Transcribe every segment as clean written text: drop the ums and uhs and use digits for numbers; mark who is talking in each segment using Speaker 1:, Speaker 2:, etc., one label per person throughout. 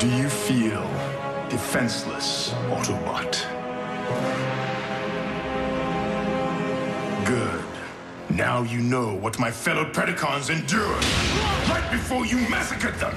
Speaker 1: Do you feel defenseless, Autobot? Good. Now you know what my fellow Predacons endured right before you massacred them!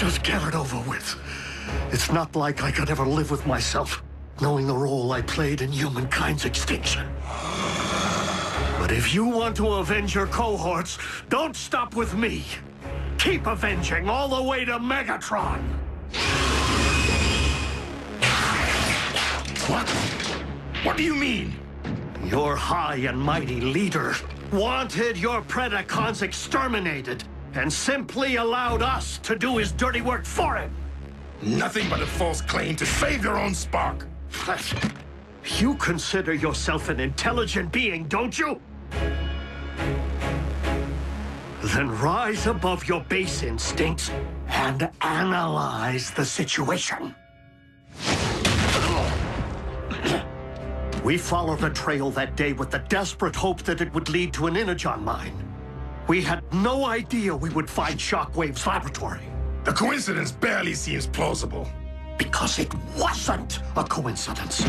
Speaker 2: Just get it over with. It's not like I could ever live with myself, knowing the role I played in humankind's extinction. But if you want to avenge your cohorts, don't stop with me. Keep avenging all the way to Megatron.
Speaker 1: What? What do you mean?
Speaker 2: Your high and mighty leader wanted your Predacons exterminated and simply allowed us to do his dirty work for him.
Speaker 1: Nothing but a false claim to save your own spark.
Speaker 2: You consider yourself an intelligent being, don't you? Then rise above your base instincts and analyze the situation. We followed a trail that day with the desperate hope that it would lead to an Energon mine. We had no idea we would find Shockwave's laboratory.
Speaker 1: The coincidence barely seems plausible.
Speaker 2: Because it wasn't a coincidence.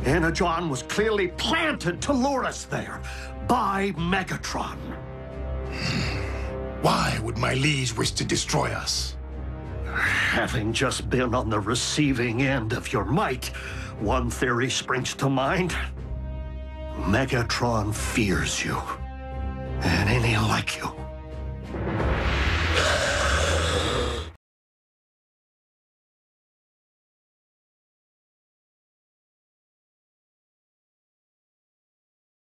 Speaker 2: Energon was clearly planted to lure us there by Megatron.
Speaker 1: Why would my liege wish to destroy us?
Speaker 2: Having just been on the receiving end of your might, one theory springs to mind. Megatron fears you. And any like you.